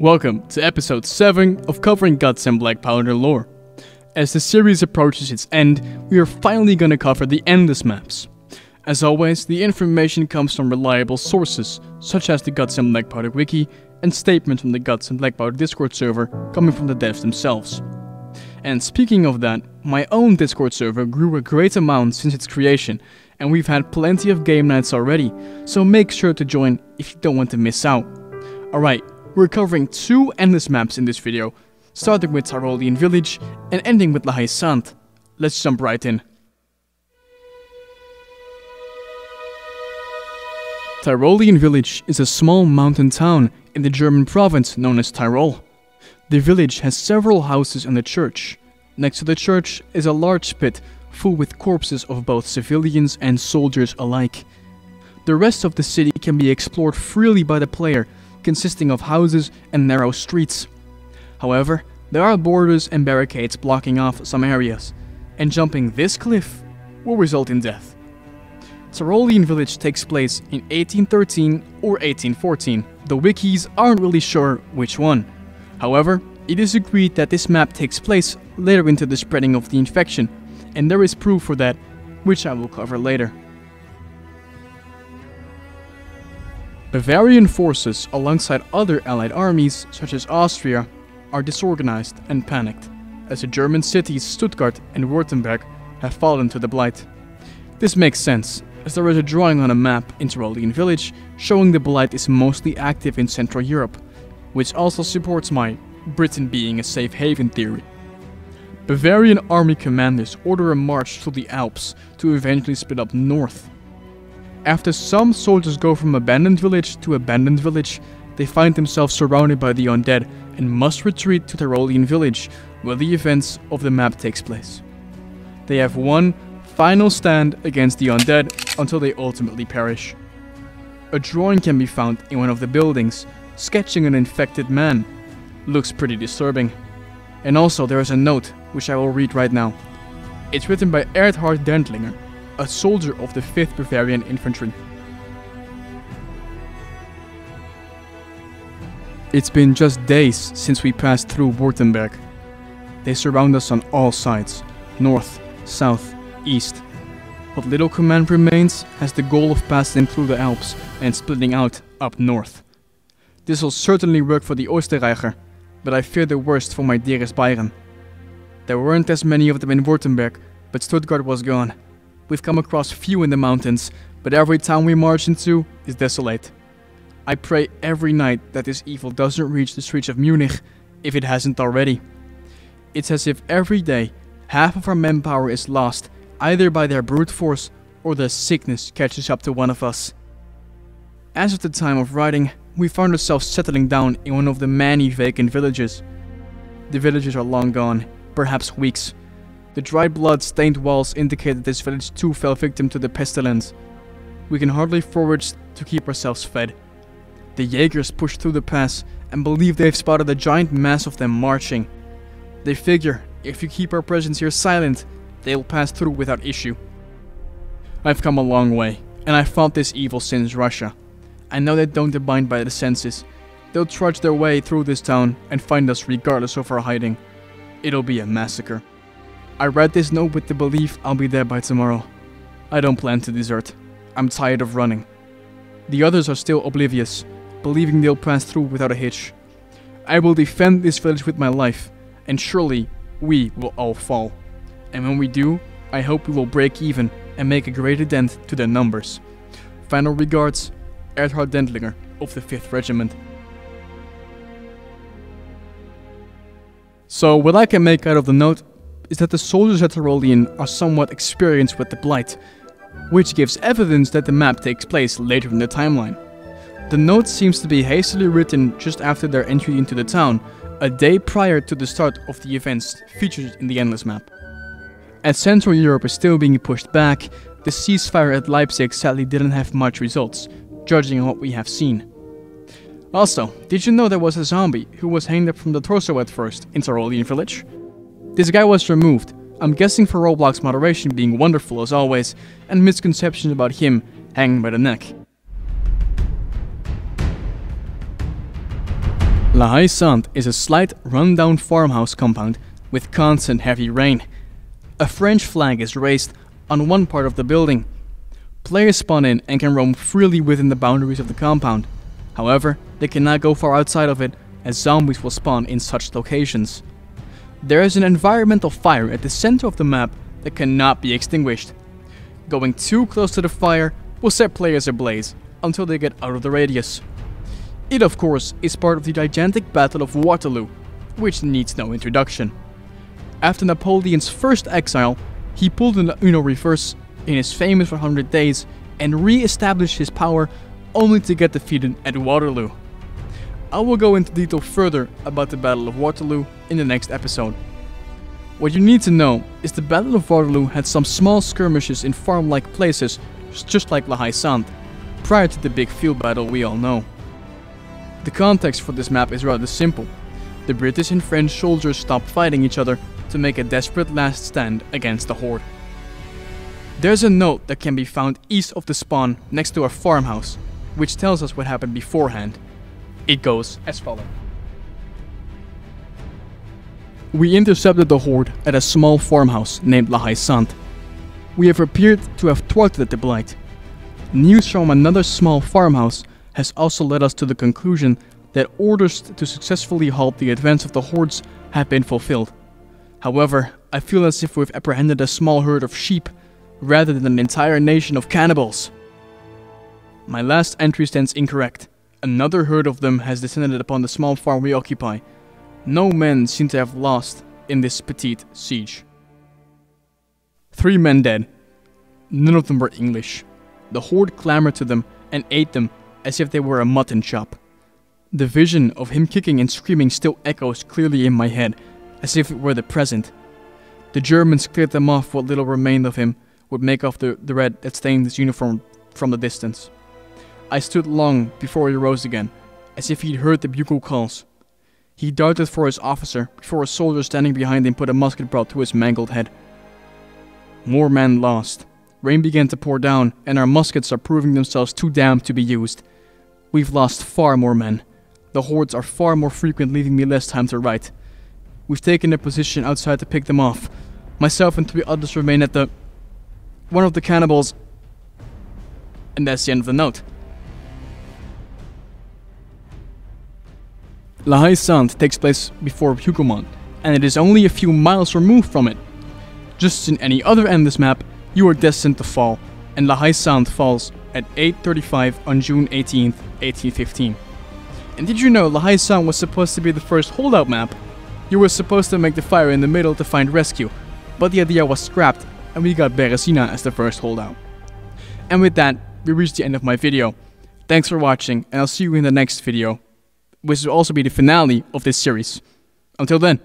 Welcome to episode 7 of covering Guts and Blackpowder lore. As the series approaches its end, we are finally gonna cover the Endless maps. As always, the information comes from reliable sources, such as the Guts and Blackpowder wiki, and statements from the Guts and Blackpowder Discord server coming from the devs themselves. And speaking of that, my own Discord server grew a great amount since its creation, and we've had plenty of game nights already, so make sure to join if you don't want to miss out. Alright, we're covering 2 Endless maps in this video, starting with Tyrolean Village and ending with La Haye Sainte. Let's jump right in. Tyrolean Village is a small mountain town in the German province known as Tyrol. The village has several houses and a church. Next to the church is a large pit full with corpses of both civilians and soldiers alike. The rest of the city can be explored freely by the player, consisting of houses and narrow streets. However, there are borders and barricades blocking off some areas, and jumping this cliff will result in death. Tyrolean Village takes place in 1813 or 1814. The wikis aren't really sure which one. However, it is agreed that this map takes place later into the spreading of the infection, and there is proof for that, which I will cover later. Bavarian forces, alongside other allied armies, such as Austria, are disorganized and panicked, as the German cities Stuttgart and Württemberg have fallen to the Blight. This makes sense, as there is a drawing on a map in Tyrolean Village showing the Blight is mostly active in Central Europe, which also supports my Britain being a safe haven theory. Bavarian army commanders order a march through the Alps to eventually split up north. After some soldiers go from abandoned village to abandoned village, they find themselves surrounded by the undead and must retreat to Tyrolean Village, where the events of the map takes place. They have one final stand against the undead until they ultimately perish. A drawing can be found in one of the buildings, sketching an infected man. Looks pretty disturbing. And also there is a note, which I will read right now. It's written by Erhard Dentlinger, a soldier of the 5th Bavarian Infantry. It's been just days since we passed through Württemberg. They surround us on all sides, north, south, east. What little command remains has the goal of passing through the Alps and splitting out up north. This will certainly work for the Österreicher, but I fear the worst for my dearest Bayern. There weren't as many of them in Württemberg, but Stuttgart was gone. We've come across few in the mountains, but every town we march into is desolate. I pray every night that this evil doesn't reach the streets of Munich, if it hasn't already. It's as if every day, half of our manpower is lost, either by their brute force or the sickness catches up to one of us. As of the time of writing, we found ourselves settling down in one of the many vacant villages. The villagers are long gone, perhaps weeks. The dried blood-stained walls indicate that this village too fell victim to the pestilence. We can hardly forage to keep ourselves fed. The Jaegers push through the pass and believe they've spotted a giant mass of them marching. They figure, if you keep our presence here silent, they'll pass through without issue. I've come a long way, and I've fought this evil since Russia. I know they don't abide by the senses. They'll trudge their way through this town and find us regardless of our hiding. It'll be a massacre. I read this note with the belief I'll be there by tomorrow. I don't plan to desert. I'm tired of running. The others are still oblivious, believing they'll pass through without a hitch. I will defend this village with my life, and surely we will all fall. And when we do, I hope we will break even and make a greater dent to their numbers. Final regards, Erhard Dentlinger of the 5th Regiment. So what I can make out of the note is that the soldiers at Tyrolean are somewhat experienced with the Blight, which gives evidence that the map takes place later in the timeline. The note seems to be hastily written just after their entry into the town, a day prior to the start of the events featured in the Endless map. As Central Europe is still being pushed back, the ceasefire at Leipzig sadly didn't have much results, judging on what we have seen. Also, did you know there was a zombie who was hanged up from the torso at first in Tyrolean Village? This guy was removed, I'm guessing for Roblox moderation being wonderful as always, and misconceptions about him hanging by the neck. La Haye Sainte is a slight, run-down farmhouse compound with constant heavy rain. A French flag is raised on one part of the building. Players spawn in and can roam freely within the boundaries of the compound. However, they cannot go far outside of it, as zombies will spawn in such locations. There is an environmental fire at the center of the map that cannot be extinguished. Going too close to the fire will set players ablaze until they get out of the radius. It, of course, is part of the gigantic Battle of Waterloo, which needs no introduction. After Napoleon's first exile, he pulled an Uno reverse in his famous 100 days and re-established his power, only to get defeated at Waterloo. I will go into detail further about the Battle of Waterloo in the next episode. What you need to know is the Battle of Waterloo had some small skirmishes in farm-like places, just like La Haye Sainte, prior to the big field battle we all know. The context for this map is rather simple. The British and French soldiers stopped fighting each other to make a desperate last stand against the Horde. There's a note that can be found east of the spawn next to a farmhouse, which tells us what happened beforehand. It goes as follows. We intercepted the Horde at a small farmhouse named La Haye Sainte. We have appeared to have thwarted the Blight. News from another small farmhouse has also led us to the conclusion that orders to successfully halt the advance of the Hordes have been fulfilled. However, I feel as if we've apprehended a small herd of sheep, rather than an entire nation of cannibals. My last entry stands incorrect. Another herd of them has descended upon the small farm we occupy. No men seem to have lost in this petite siege. 3 men dead. None of them were English. The Horde clamored to them and ate them as if they were a mutton chop. The vision of him kicking and screaming still echoes clearly in my head, as if it were the present. The Germans cleared them off what little remained of him, would make off the red that stained his uniform from the distance. I stood long before he rose again, as if he'd heard the bugle calls. He darted for his officer before a soldier standing behind him put a musket belt to his mangled head. More men lost. Rain began to pour down, and our muskets are proving themselves too damned to be used. We've lost far more men. The Hordes are far more frequent, leaving me less time to write. We've taken a position outside to pick them off. Myself and 3 others remain at one of the cannibals. And that's the end of the note. La Haye Sainte takes place before Hougoumont, and it is only a few miles removed from it. Just as in any other endless map, you are destined to fall, and La Haye Sainte falls at 8:35 on June 18th, 1815. And did you know La Haye Sainte was supposed to be the first holdout map? You were supposed to make the fire in the middle to find rescue, but the idea was scrapped, and we got Beresina as the first holdout. And with that, we reached the end of my video. Thanks for watching, and I'll see you in the next video, which will also be the finale of this series. Until then.